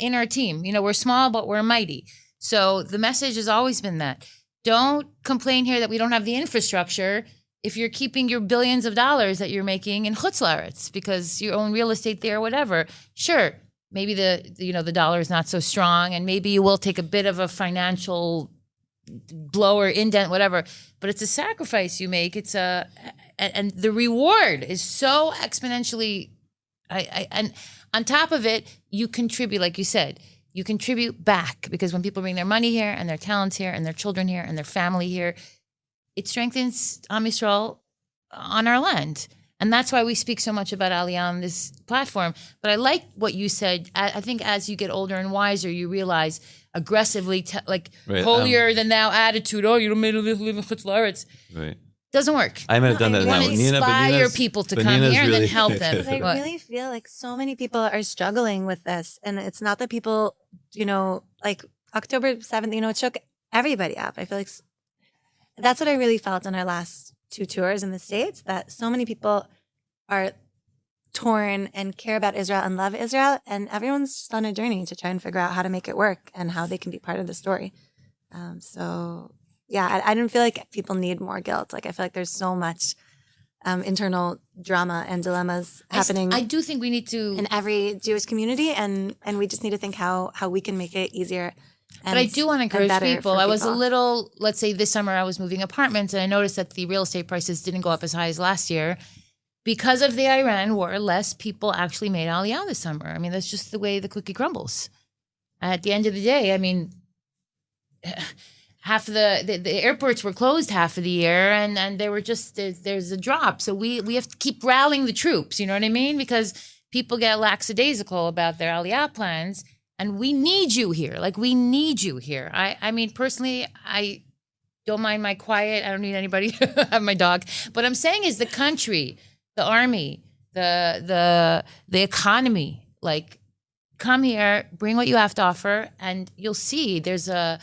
Speaker 1: in our team. You know, we're small, but we're mighty. So the message has always been that. Don't complain here that we don't have the infrastructure if you're keeping your billions of dollars that you're making in Chutz La'aretz because you own real estate there or whatever. Sure, maybe the dollar is not so strong and maybe you will take a bit of a financial blow or indent, whatever, but it's a sacrifice you make. And the reward is so exponentially, and on top of it, you contribute, like you said, you contribute back because when people bring their money here and their talents here and their children here and their family here, it strengthens Am Yisrael on our land. And that's why we speak so much about Aliyah on this platform. But I like what you said. I think as you get older and wiser, you realize aggressively, holier than thou attitude. Oh, you don't live in Chutz La'aretz.
Speaker 3: Right.
Speaker 1: Doesn't work.
Speaker 3: I might have done that
Speaker 1: You
Speaker 3: now.
Speaker 1: want to inspire people to come here and then help them.
Speaker 2: I really feel like so many people are struggling with this. And it's not that people, like October 7th, it shook everybody up. I feel like that's what I really felt on our last 2 tours in the States, that so many people are torn and care about Israel and love Israel. And everyone's just on a journey to try and figure out how to make it work and how they can be part of the story. I don't feel like people need more guilt. Like I feel like there's so much internal drama and dilemmas happening.
Speaker 1: I do think we need to
Speaker 2: in every Jewish community, and we just need to think how we can make it easier.
Speaker 1: But I do want to encourage people. I was a little, let's say this summer I was moving apartments and I noticed that the real estate prices didn't go up as high as last year. Because of the Iran war, less people actually made Aliyah this summer. I mean, that's just the way the cookie crumbles. At the end of the day, I mean, half of the airports were closed half of the year and they were just, there's a drop. So we have to keep rallying the troops, you know what I mean? Because people get lackadaisical about their Aliyah plans. And we need you here. Like, we need you here. I mean, personally, I don't mind my quiet. I don't need anybody. I have my dog. But I'm saying is the country, the army, the economy, like, come here, bring what you have to offer, and you'll see there's a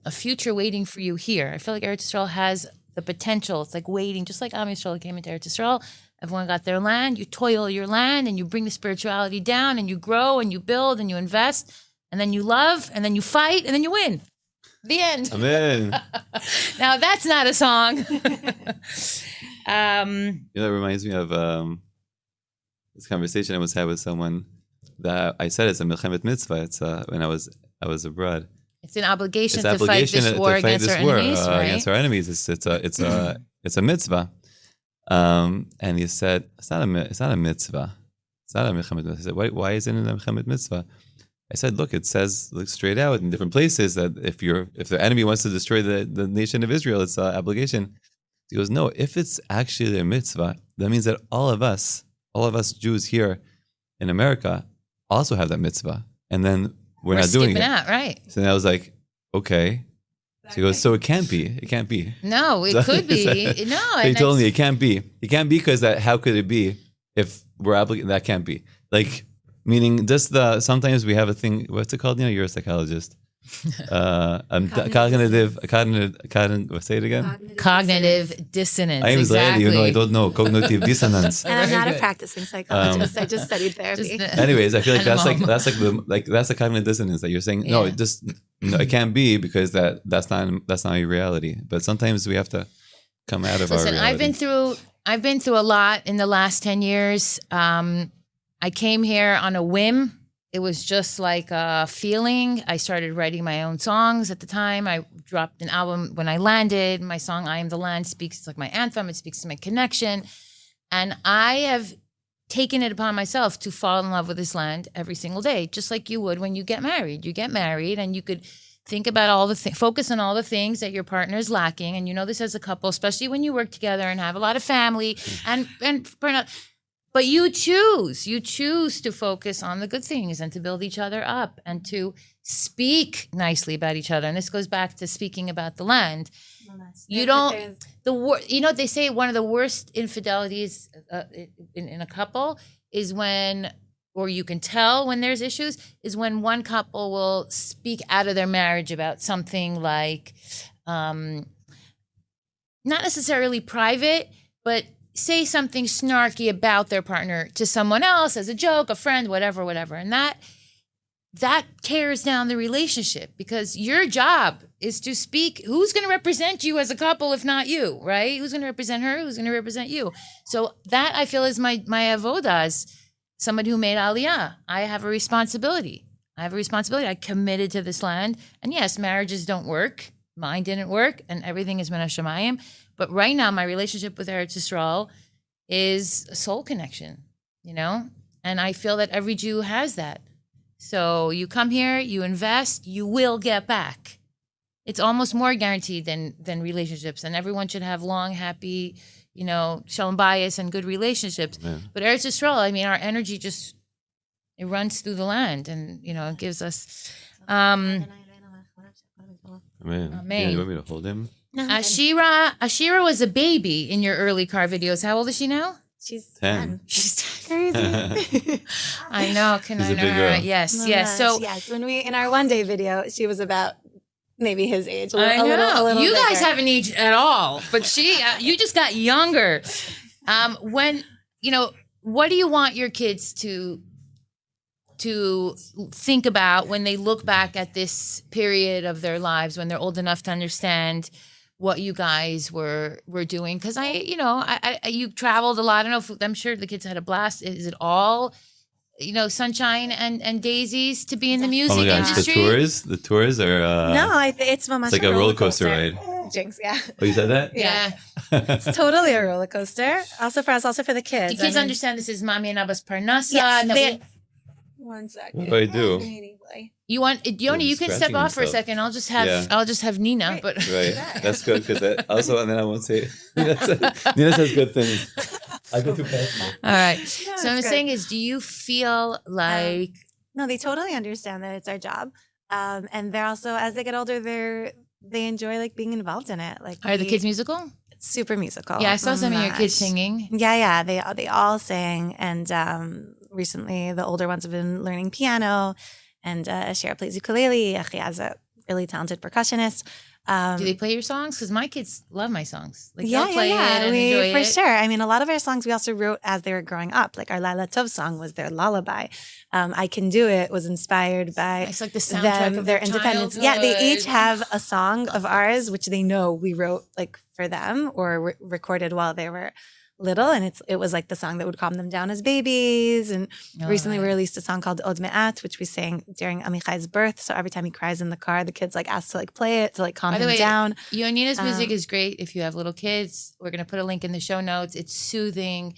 Speaker 1: future waiting for you here. I feel like Eretz Yisrael has the potential. It's like waiting, just like Am Yisrael came into Eretz Yisrael. Everyone got their land. You toil your land and you bring the spirituality down and you grow and you build and you invest and then you love and then you fight and then you win. The end.
Speaker 3: Amen.
Speaker 1: Now that's not a song.
Speaker 3: That reminds me of this conversation I was had with someone that I said it's a milchemet mitzvah. It's when I was abroad.
Speaker 1: It's an obligation to fight this war against our enemies, right?
Speaker 3: Against our enemies. It's a mitzvah. And he said, it's not a mitzvah. It's not a milchemet mitzvah. I said, why isn't it a milchemet mitzvah? I said, look, it says straight out in different places that if the enemy wants to destroy the nation of Israel, it's an obligation. He goes, no, if it's actually a mitzvah, that means that all of us Jews here in America also have that mitzvah. And then we're not doing it.
Speaker 1: Out, right?
Speaker 3: So then I was like, okay. So he goes, so it can't be. It can't be.
Speaker 1: No, it could be. No.
Speaker 3: So he told me it can't be. It can't be because how could it be if we're obligated? That can't be. Like, meaning just sometimes we have a thing, what's it called? You're a psychologist. Cognitive, say it again.
Speaker 1: Cognitive dissonance.
Speaker 3: I am
Speaker 1: exactly.
Speaker 3: Israeli, I don't know. Cognitive dissonance.
Speaker 2: And I'm not a practicing psychologist. I just studied therapy.
Speaker 3: Anyways, I feel like that's the cognitive dissonance that you're saying. No, it can't be because that's not your reality. But sometimes we have to come out of our reality.
Speaker 1: I've been through a lot in the last 10 years. I came here on a whim. It was just like a feeling. I started writing my own songs at the time. I dropped an album when I landed. My song, I Am the Land, it's like my anthem. It speaks to my connection. And I have taken it upon myself to fall in love with this land every single day, just like you would when you get married. You get married and you could think about all the focus on all the things that your partner is lacking. And you know this as a couple, especially when you work together and have a lot of family and but you choose to focus on the good things and to build each other up and to speak nicely about each other. And this goes back to speaking about the land. You don't, they say one of the worst infidelities in a couple is when, or you can tell when there's issues, is when one couple will speak out of their marriage about something like, not necessarily private, but say something snarky about their partner to someone else as a joke, a friend, whatever. And that tears down the relationship because your job is to speak. Who's going to represent you as a couple if not you, right? Who's going to represent her? Who's going to represent you? So that I feel is my avoda as somebody who made Aliyah. I have a responsibility. I committed to this land. And yes, marriages don't work. Mine didn't work and everything is min hashamayim. But right now, my relationship with Eretz Yisrael is a soul connection, you know? And I feel that every Jew has that. So you come here, you invest, you will get back. It's almost more guaranteed than relationships. And everyone should have long, happy, you know, shalom bayis and good relationships. Yeah. But Eretz Yisrael, I mean, our energy just, it runs through the land and, you know, it gives us...
Speaker 3: Amen. Yeah, you want me to hold him?
Speaker 2: No,
Speaker 1: Ashira was a baby in your early car videos. How old is she now?
Speaker 2: She's
Speaker 3: 10.
Speaker 2: She's crazy.
Speaker 1: I know.
Speaker 3: She's a big girl.
Speaker 1: Yes,
Speaker 2: Oh,
Speaker 1: yes.
Speaker 2: gosh,
Speaker 1: So
Speaker 2: yes, when we in our one day video, she was about maybe his age.
Speaker 1: I know.
Speaker 2: A little
Speaker 1: You guys
Speaker 2: bigger.
Speaker 1: haven't aged at all, but you just got younger. When you know, what do you want your kids to think about when they look back at this period of their lives when they're old enough to understand what you guys were doing? Because you traveled a lot. I don't know I'm sure the kids had a blast. Is it all, you know, sunshine and daisies to be in the music industry?
Speaker 3: The tours are
Speaker 2: No, it's
Speaker 3: like a roller coaster ride.
Speaker 2: Jinx, yeah.
Speaker 3: Oh, you said that?
Speaker 1: Yeah.
Speaker 2: It's totally a roller coaster. Also for us, also for the kids.
Speaker 1: Do kids understand this is mommy and Abba's parnassa?
Speaker 2: Yes, one second.
Speaker 3: What do I do?
Speaker 1: You want Yoni? You can step off for a second. I'll just have Nina.
Speaker 2: Right.
Speaker 1: But
Speaker 3: Right, that's good because also, and then I won't say. Nina says good things. I go too fast.
Speaker 1: All right.
Speaker 2: No,
Speaker 1: So
Speaker 2: it's
Speaker 1: I'm
Speaker 2: good.
Speaker 1: saying is, do you feel like
Speaker 2: No, they totally understand that it's our job, and they're also as they get older, they enjoy like being involved in it. Like,
Speaker 1: are the kids musical?
Speaker 2: super musical?
Speaker 1: Yeah, I saw some of your
Speaker 2: Much.
Speaker 1: kids singing.
Speaker 2: Yeah, they all sing, and recently the older ones have been learning piano, and Shara plays ukulele. Achia is a really talented percussionist.
Speaker 1: Do they play your songs? Because my kids love my songs. Like
Speaker 2: Yeah,
Speaker 1: they'll play it and
Speaker 2: we,
Speaker 1: enjoy
Speaker 2: for
Speaker 1: it.
Speaker 2: sure. I mean, a lot of our songs we also wrote as they were growing up. Like our Laila Tov song was their lullaby. I Can Do It was inspired by
Speaker 1: It's like the soundtrack of
Speaker 2: their
Speaker 1: their
Speaker 2: independence. Yeah, they each
Speaker 1: childhood.
Speaker 2: have a song of ours which they know we wrote like for them or recorded while they were little, and it was like the song that would calm them down as babies. And recently we released a song called Od Me'at, which we sang during Amichai's birth. So every time he cries in the car, the kids like ask to like play it to like calm
Speaker 1: By the
Speaker 2: him
Speaker 1: way,
Speaker 2: down.
Speaker 1: Yonina's music is great if you have little kids. We're going to put a link in the show notes. It's soothing.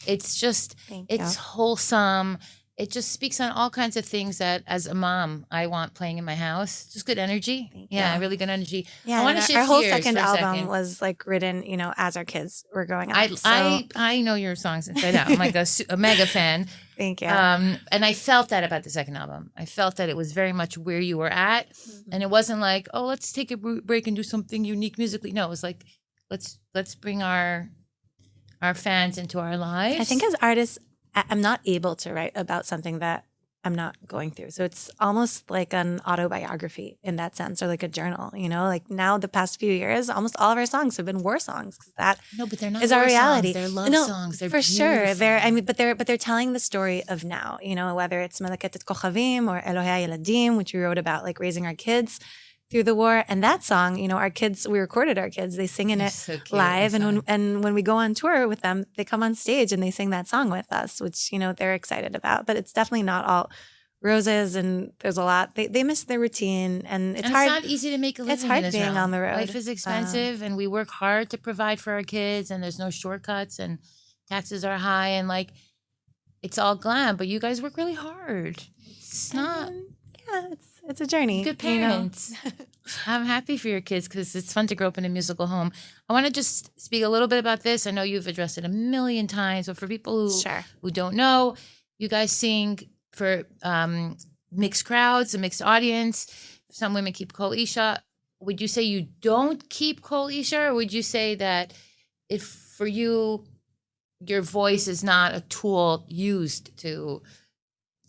Speaker 1: It's just,
Speaker 2: Thank
Speaker 1: it's
Speaker 2: you.
Speaker 1: wholesome. It just speaks on all kinds of things that as a mom, I want playing in my house. Just good energy.
Speaker 2: Thank
Speaker 1: Yeah,
Speaker 2: you.
Speaker 1: really good energy.
Speaker 2: Yeah,
Speaker 1: I want to
Speaker 2: and
Speaker 1: shift
Speaker 2: our whole
Speaker 1: gears
Speaker 2: second
Speaker 1: for a
Speaker 2: album
Speaker 1: second.
Speaker 2: was like written, you know, as our kids were growing up.
Speaker 1: I know your songs inside out. I'm like a mega fan.
Speaker 2: Thank you.
Speaker 1: And I felt that about the second album. I felt that it was very much where you were at. And it wasn't like, oh, let's take a break and do something unique musically. No, it was like, let's bring our fans into our lives.
Speaker 2: I think as artists, I'm not able to write about something that I'm not going through. So it's almost like an autobiography in that sense, or like a journal, you know, like now the past few years, almost all of our songs have been war songs. 'Cause that
Speaker 1: No, but they're not
Speaker 2: is our
Speaker 1: war
Speaker 2: reality.
Speaker 1: songs. They're love
Speaker 2: No,
Speaker 1: songs. They're
Speaker 2: for sure.
Speaker 1: beautiful.
Speaker 2: But they're telling the story of now, you know, whether it's Malaket et Kochavim or Elohei Yeladim, which we wrote about like raising our kids through the war. And that song, you know, we recorded our kids, they sing in it
Speaker 1: So cute,
Speaker 2: live.
Speaker 1: that song.
Speaker 2: And when we go on tour with them, they come on stage and they sing that song with us, which, you know, they're excited about. But it's definitely not all roses, and there's a lot. They miss their routine, and it's hard.
Speaker 1: It's not easy to make a living.
Speaker 2: It's hard
Speaker 1: in
Speaker 2: being
Speaker 1: Israel.
Speaker 2: on the road.
Speaker 1: Life is expensive, and we work hard to provide for our kids, and there's no shortcuts, and taxes are high, and like it's all glam. But you guys work really hard. It's not.
Speaker 2: yeah, it's a journey.
Speaker 1: Good
Speaker 2: you know?
Speaker 1: parents. I'm happy for your kids because it's fun to grow up in a musical home. I want to just speak a little bit about this. I know you've addressed it a million times, but for people
Speaker 2: Sure.
Speaker 1: who don't know, you guys sing for mixed crowds, a mixed audience. Some women keep Kol Isha. Would you say you don't keep Kol Isha, or would you say that if for you, your voice is not a tool used to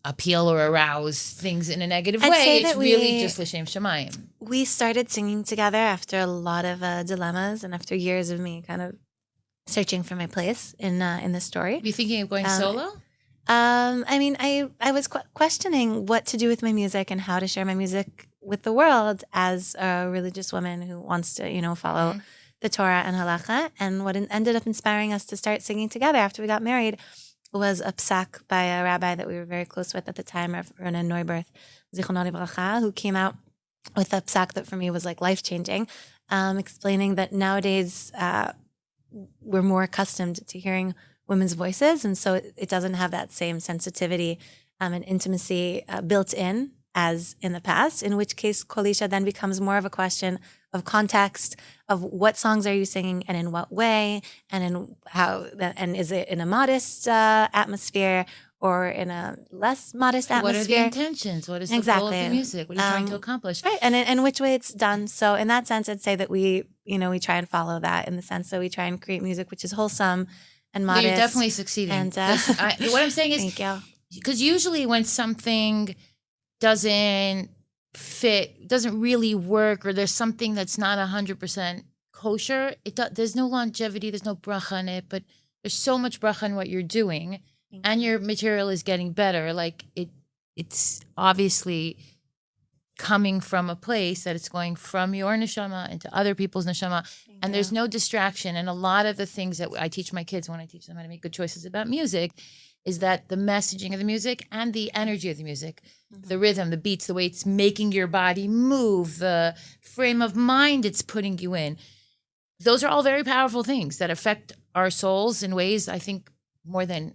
Speaker 1: appeal or arouse things in a negative
Speaker 2: I'd
Speaker 1: way?
Speaker 2: say
Speaker 1: It's
Speaker 2: that
Speaker 1: really just L'Shem Shamayim.
Speaker 2: We started singing together after a lot of dilemmas and after years of me kind of searching for my place in the story.
Speaker 1: Are you thinking of going solo?
Speaker 2: I mean, I was questioning what to do with my music and how to share my music with the world as a religious woman who wants to, follow the Torah and Halacha. And what ended up inspiring us to start singing together after we got married was a psak by a rabbi that we were very close with at the time, Rav Ronen Neuberth, Zichrono Livracha, who came out with a psak that for me was like life-changing, explaining that nowadays we're more accustomed to hearing women's voices, and so it doesn't have that same sensitivity and intimacy built in as in the past, in which case Kol Isha then becomes more of a question of context, of what songs are you singing and in what way, and in how, and is it in a modest atmosphere or in a less modest atmosphere?
Speaker 1: What are the intentions? What is the goal of the music? What are you trying to accomplish?
Speaker 2: Right, and in which way it's done. So in that sense, I'd say that we try and follow that in the sense that we try and create music which is wholesome and modest.
Speaker 1: Yeah, you're definitely succeeding.
Speaker 2: And
Speaker 1: what I'm saying is,
Speaker 2: thank you.
Speaker 1: Because usually when something doesn't fit, doesn't really work, or there's something that's not 100% kosher, there's no longevity, there's no bracha in it, but there's so much bracha in what you're doing, and your material is getting better. Like it's obviously coming from a place that it's going from your neshama into other people's neshama, and there's no distraction. And a lot of the things that I teach my kids when I teach them how to make good choices about music is that the messaging of the music and the energy of the music, the rhythm, the beats, the way it's making your body move, the frame of mind it's putting you in, those are all very powerful things that affect our souls in ways, I think, more than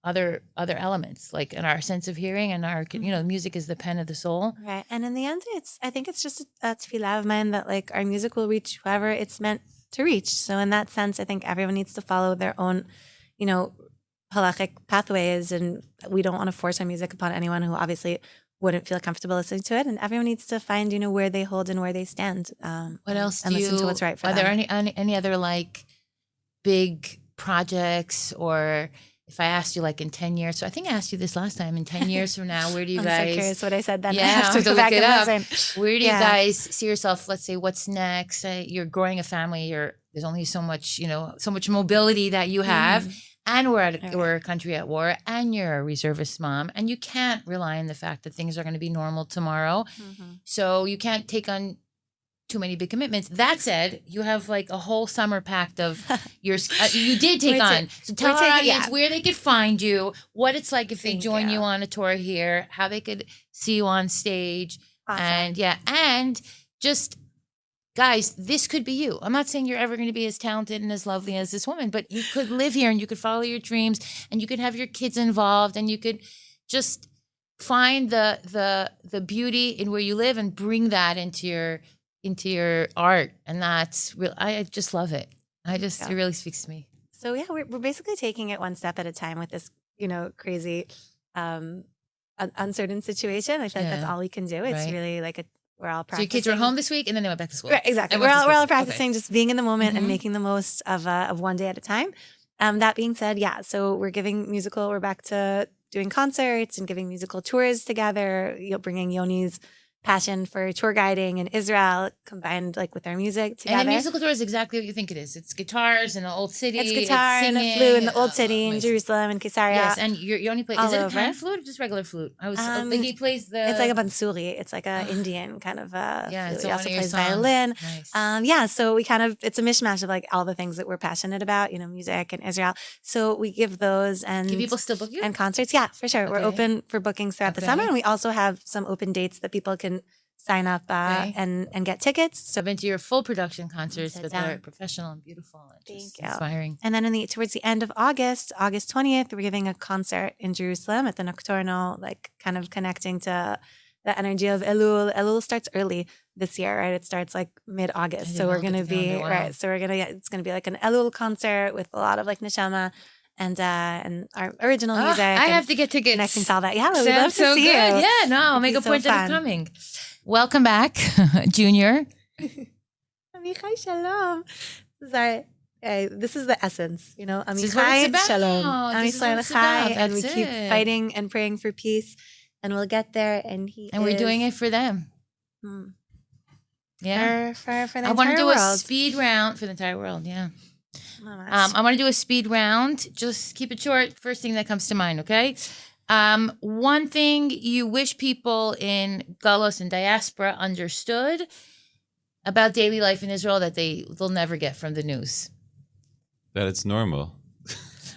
Speaker 1: other elements, like in our sense of hearing and our, music is the pen of the soul.
Speaker 2: Right. And in the end, I think it's just a tefillah of mine that like our music will reach whoever it's meant to reach. So in that sense, I think everyone needs to follow their own, halachic pathways, and we don't want to force our music upon anyone who obviously wouldn't feel comfortable listening to it. And everyone needs to find, where they hold and where they stand.
Speaker 1: What else
Speaker 2: and listen to what's right for them.
Speaker 1: Are there any other like big projects, or if I asked you like in 10 years, so I think I asked you this last time, in 10 years from now, where do you
Speaker 2: I'm
Speaker 1: guys?
Speaker 2: so curious what I said then.
Speaker 1: Yeah,
Speaker 2: I have to go
Speaker 1: look
Speaker 2: back
Speaker 1: it
Speaker 2: and
Speaker 1: up.
Speaker 2: listen.
Speaker 1: Where do you guys see yourself? Let's say, what's next? You're growing a family. There's only so much, so much mobility that you have, and we're a country at war, and you're a reservist mom, and you can't rely on the fact that things are going to be normal tomorrow. So you can't take on too many big commitments. That said, you have like a whole summer packed of your. You did take on. So tell our audience where they could find you, what it's like if they join you on a tour here, how they could see you on stage, and and just. Guys, this could be you. I'm not saying you're ever going to be as talented and as lovely as this woman, but you could live here and you could follow your dreams, and you could have your kids involved, and you could just find the beauty in where you live and bring that into your art. And that's real. I just love it. It really speaks to me.
Speaker 2: So we're basically taking it one step at a time with this, crazy, uncertain situation. I feel like that's all we can do. It's really like we're all practicing.
Speaker 1: So your kids were home this week, and then they went back to school.
Speaker 2: Right, exactly. We're all practicing, just being in the moment and making the most of one day at a time. That being said, so we're we're back to doing concerts and giving musical tours together. Bringing Yoni's passion for tour guiding in Israel combined like with our music together.
Speaker 1: And a musical tour is exactly what you think it is. It's guitars in the old city.
Speaker 2: It's guitar and a flute in the old city in Jerusalem and Caesarea.
Speaker 1: Yes, and Yoni plays. Is it a pan flute or just regular flute? I think he plays the.
Speaker 2: It's like a bansuri. It's like a Indian kind of flute.
Speaker 1: So
Speaker 2: he also plays violin.
Speaker 1: Nice.
Speaker 2: So we it's a mishmash of like all the things that we're passionate about, music and Israel. So we give those and.
Speaker 1: Can people still book you?
Speaker 2: And concerts, yeah, for sure. Okay. We're open for bookings throughout the summer, and we also have some open dates that people can sign up and get tickets.
Speaker 1: So I've been to your full production concerts, but they're professional and beautiful and just inspiring.
Speaker 2: And then towards the end of August 20th, we're giving a concert in Jerusalem at the Nocturnal, like kind of connecting to the energy of Elul. Elul starts early this year, right? It starts like mid-August.
Speaker 1: didn't
Speaker 2: So we're
Speaker 1: look at
Speaker 2: going to
Speaker 1: the
Speaker 2: be,
Speaker 1: calendar. Wow.
Speaker 2: right. So it's going to be like an Elul concert with a lot of like neshama and our original music.
Speaker 1: I
Speaker 2: and
Speaker 1: have to get tickets.
Speaker 2: connecting to all that. Yeah, we'd
Speaker 1: Sounds
Speaker 2: love to
Speaker 1: so
Speaker 2: see
Speaker 1: good.
Speaker 2: you.
Speaker 1: Yeah, no, I'll
Speaker 2: It'd
Speaker 1: make
Speaker 2: be
Speaker 1: a
Speaker 2: so
Speaker 1: point of
Speaker 2: fun.
Speaker 1: coming. Welcome back, Junior.
Speaker 2: Amichai Shalom. Sorry. This is the essence, you know.
Speaker 1: This is what it's
Speaker 2: Amichai
Speaker 1: about.
Speaker 2: Shalom. Am
Speaker 1: This is what
Speaker 2: Yisrael
Speaker 1: it's
Speaker 2: Chai,
Speaker 1: about.
Speaker 2: and we
Speaker 1: That's
Speaker 2: keep
Speaker 1: it.
Speaker 2: fighting and praying for peace, and we'll get there. And
Speaker 1: We're doing it for them. Yeah.
Speaker 2: for the
Speaker 1: I want to
Speaker 2: entire
Speaker 1: do
Speaker 2: world.
Speaker 1: a speed round for the entire world. Yeah.
Speaker 2: Mamash.
Speaker 1: I want to do a speed round. Just keep it short. First thing that comes to mind, okay? One thing you wish people in Galos and diaspora understood about daily life in Israel that they'll never get from the news.
Speaker 3: That it's normal.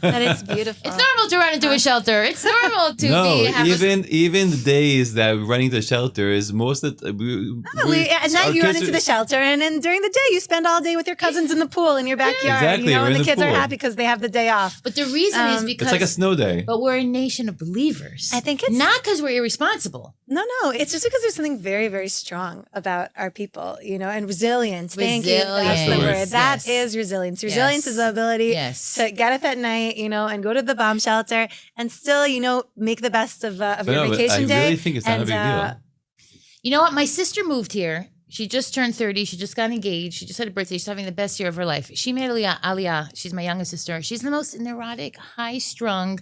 Speaker 2: That is beautiful.
Speaker 1: It's normal to run into a shelter. It's normal to
Speaker 3: even the days that we're running to shelters, most of the,
Speaker 2: At night you run into the shelter, and then during the day you spend all day with your cousins in the pool in your backyard.
Speaker 3: Exactly,
Speaker 2: You know,
Speaker 3: we're
Speaker 2: and
Speaker 3: in
Speaker 2: the
Speaker 3: the
Speaker 2: kids are
Speaker 3: pool.
Speaker 2: happy because they have the day off.
Speaker 1: But the reason is because
Speaker 3: it's like a snow day.
Speaker 1: But we're a nation of believers.
Speaker 2: I think it's
Speaker 1: not because we're irresponsible.
Speaker 2: No, it's just because there's something very, very strong about our people, you know, and resilience. Thank you. That's the
Speaker 1: Resilience.
Speaker 2: word. That
Speaker 1: Yes.
Speaker 2: is resilience. Resilience
Speaker 1: Yes.
Speaker 2: is the ability
Speaker 1: Yes.
Speaker 2: to get up at night, you know, and go to the bomb shelter and still, you know, make the best of your vacation
Speaker 3: I
Speaker 2: day.
Speaker 3: really think it's not a big deal.
Speaker 1: You know what? My sister moved here. She just turned 30. She just got engaged. She just had a birthday. She's having the best year of her life. She made Aliyah. She's my youngest sister. She's the most neurotic, high-strung,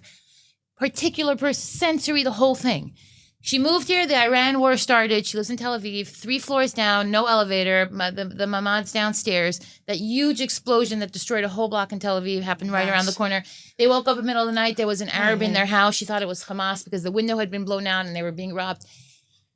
Speaker 1: particular person, sensory, the whole thing. She moved here. The Iran war started. She lives in Tel Aviv, 3 floors down, no elevator. The mamad's downstairs. That huge explosion that destroyed a whole block in Tel Aviv happened right around the corner. They woke up in the middle of the night. There was an Arab in their house. She thought it was Hamas because the window had been blown out and they were being robbed.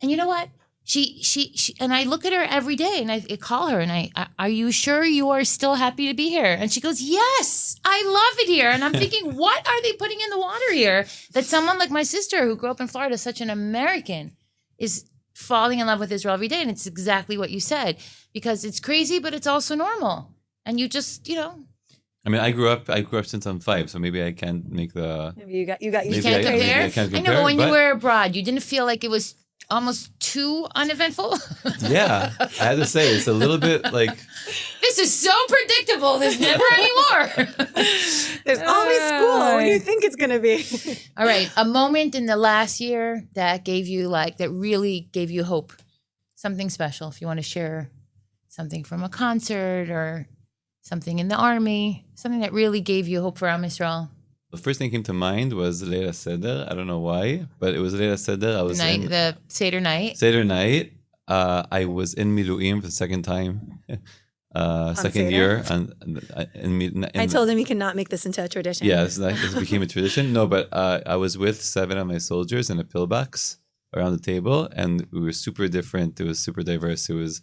Speaker 1: And you know what? She and I look at her every day and I call her and I are you sure you are still happy to be here? And she goes, yes, I love it here. And I'm thinking, what are they putting in the water here that someone like my sister who grew up in Florida, such an American, is falling in love with Israel every day? And it's exactly what you said, because it's crazy, but it's also normal. And you just, you know.
Speaker 3: I mean, I grew up since I'm 5, so maybe I can't make the.
Speaker 2: Maybe you
Speaker 1: You
Speaker 3: Maybe
Speaker 1: can't
Speaker 3: I
Speaker 1: compare.
Speaker 3: can't
Speaker 1: I know, but when you
Speaker 3: but-
Speaker 1: were abroad, you didn't feel like it was almost too uneventful.
Speaker 3: Yeah, I had to say it's a little bit like.
Speaker 1: This is so predictable. There's never any more.
Speaker 2: There's always school. What do you think it's going to be?
Speaker 1: All right. A moment in the last year that gave you that really gave you hope. Something special. If you want to share something from a concert or something in the army, something that really gave you hope for Am Yisrael.
Speaker 3: The first thing that came to mind was Leila Seder. I don't know why, but it was Leila Seder. I was
Speaker 1: The Seder night.
Speaker 3: Seder night. I was in Miluim for the second time, second
Speaker 2: Seder?
Speaker 3: year.
Speaker 2: I told him he cannot make this into a tradition.
Speaker 3: Yeah, this became a tradition. No, but I was with 7 of my soldiers in a pillbox around the table, and we were super different. It was super diverse. It was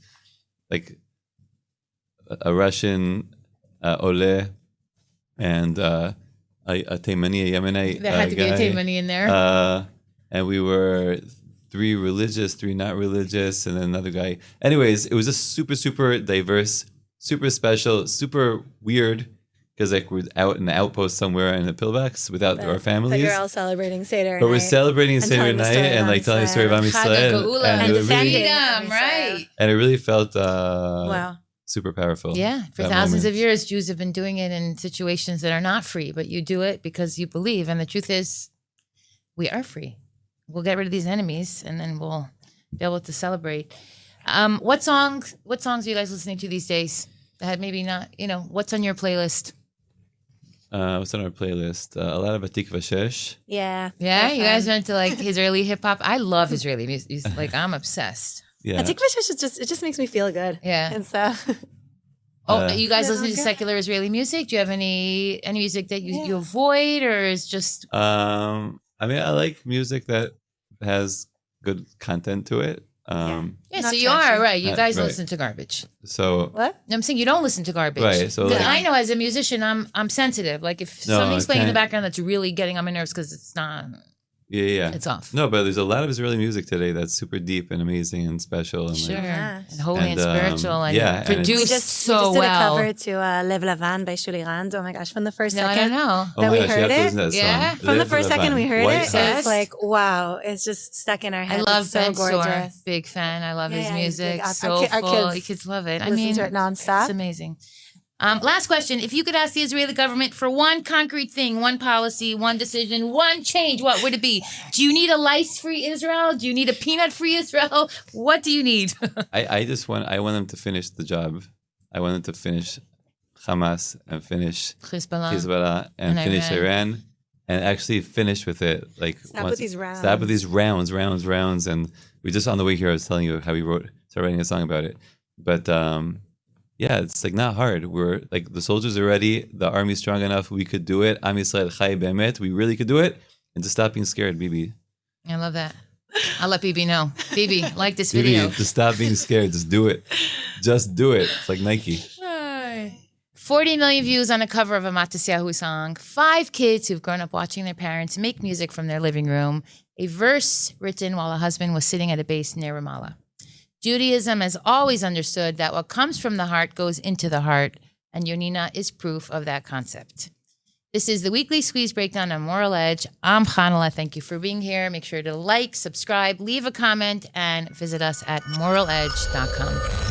Speaker 3: like a Russian, Ole, and a Taimani, a Yemenite
Speaker 1: There had to be a
Speaker 3: guy.
Speaker 1: Taimani in there.
Speaker 3: And we were 3 religious, 3 not religious, and then another guy. Anyways, it was just super, super diverse, super special, super weird, because we're out in the outpost somewhere in the pillbox without our
Speaker 2: But
Speaker 3: families.
Speaker 2: you're all celebrating Seder
Speaker 3: But we're
Speaker 2: night.
Speaker 3: celebrating
Speaker 2: and
Speaker 3: Seder
Speaker 2: telling the
Speaker 3: night
Speaker 2: story of
Speaker 3: and
Speaker 2: Am
Speaker 3: telling the story of Am
Speaker 1: Chag
Speaker 3: Yisrael.
Speaker 1: HaGeula
Speaker 3: And
Speaker 2: and
Speaker 3: it
Speaker 2: defending
Speaker 3: really,
Speaker 2: Am
Speaker 1: Freedom,
Speaker 2: Yisrael.
Speaker 1: right?
Speaker 3: and it really felt
Speaker 2: Wow.
Speaker 3: super powerful.
Speaker 1: Yeah, for
Speaker 3: that
Speaker 1: thousands
Speaker 3: moment.
Speaker 1: of years, Jews have been doing it in situations that are not free, but you do it because you believe. And the truth is, we are free. We'll get rid of these enemies, and then we'll be able to celebrate. What songs are you guys listening to these days that maybe not, what's on your playlist?
Speaker 3: What's on our playlist? A lot of Atikva Shesh.
Speaker 2: Yeah.
Speaker 1: Yeah,
Speaker 2: they're
Speaker 1: you guys
Speaker 2: fun.
Speaker 1: are into Israeli hip hop. I love Israeli music. I'm obsessed.
Speaker 3: Yeah.
Speaker 2: Atikva Shesh it just makes me feel good.
Speaker 1: Yeah.
Speaker 2: And so
Speaker 1: You guys
Speaker 2: Yeah,
Speaker 1: listen to
Speaker 2: okay.
Speaker 1: secular Israeli music? Do you have any music that you avoid, or is just
Speaker 3: I mean, I like music that has good content to it.
Speaker 1: yeah?
Speaker 2: Not
Speaker 1: So you
Speaker 2: trashy.
Speaker 1: are right. You guys
Speaker 3: Right.
Speaker 1: listen to garbage.
Speaker 3: So
Speaker 2: what?
Speaker 1: I'm saying you don't listen to garbage.
Speaker 3: Right, so,
Speaker 1: Because
Speaker 3: like-
Speaker 1: I know as a musician, I'm sensitive. Like if
Speaker 3: No,
Speaker 1: something's
Speaker 3: I
Speaker 1: playing in the
Speaker 3: can't-
Speaker 1: background that's really getting on my nerves because it's not.
Speaker 3: Yeah.
Speaker 1: It's off.
Speaker 3: No, but there's a lot of Israeli music today that's super deep and amazing and special. And
Speaker 1: Sure.
Speaker 3: like,
Speaker 2: Yeah.
Speaker 1: And holy and,
Speaker 3: And,
Speaker 1: spiritual and
Speaker 3: yeah, and
Speaker 1: produced
Speaker 3: it's-
Speaker 2: We
Speaker 1: so
Speaker 2: just did
Speaker 1: well.
Speaker 2: a cover to Lev Lavan by Shuli Rand. Oh my gosh, from the first
Speaker 1: No, I
Speaker 2: second.
Speaker 1: don't know.
Speaker 3: oh
Speaker 2: that
Speaker 3: my
Speaker 2: we
Speaker 3: gosh, you
Speaker 2: heard
Speaker 3: have to
Speaker 2: it?
Speaker 3: listen to that
Speaker 1: Yeah.
Speaker 3: song.
Speaker 2: From the
Speaker 3: Lev
Speaker 2: first second we
Speaker 3: Lavan.
Speaker 2: heard
Speaker 3: White
Speaker 2: it,
Speaker 3: House.
Speaker 2: it was like, wow, it's just stuck in our
Speaker 1: I
Speaker 2: heads.
Speaker 1: love
Speaker 2: It's so
Speaker 1: Ben Sor.
Speaker 2: gorgeous.
Speaker 1: Big fan. I love
Speaker 2: Yeah,
Speaker 1: his
Speaker 2: yeah, he's
Speaker 1: music.
Speaker 2: big. Our
Speaker 1: Soulful.
Speaker 2: kids
Speaker 1: Your kids love it. I
Speaker 2: Listen
Speaker 1: mean,
Speaker 2: to it nonstop.
Speaker 1: it's amazing. Last question. If you could ask the Israeli government for one concrete thing, one policy, one decision, one change, what would it be? Do you need a lice-free Israel? Do you need a peanut-free Israel? What do you need?
Speaker 3: I want them to finish the job. I want them to finish Hamas and finish Hezbollah and finish Iran and actually finish with it. Like
Speaker 2: Stop with these rounds.
Speaker 3: Stop with these rounds. And we just on the way here, I was telling you how we started writing a song about it. But yeah, it's like not hard. We're like the soldiers are ready. The army's strong enough. We could do it. Am Yisrael Chai Be'emet. We really could do it. And to stop being scared, Bibi.
Speaker 1: I love that. I'll let Bibi know. Bibi, like this video.
Speaker 3: Bibi, to stop being scared. Just do it. Just do it. It's like Nike.
Speaker 1: 40 million views on a cover of a Matisyahu song. 5 kids who've grown up watching their parents make music from their living room. A verse written while a husband was sitting at a base near Ramallah. Judaism has always understood that what comes from the heart goes into the heart, and Yonina is proof of that concept. This is the Weekly Squeeze Breakdown on Moral Edge. I'm Chanale. Thank you for being here. Make sure to like, subscribe, leave a comment, and visit us at moraledge.com.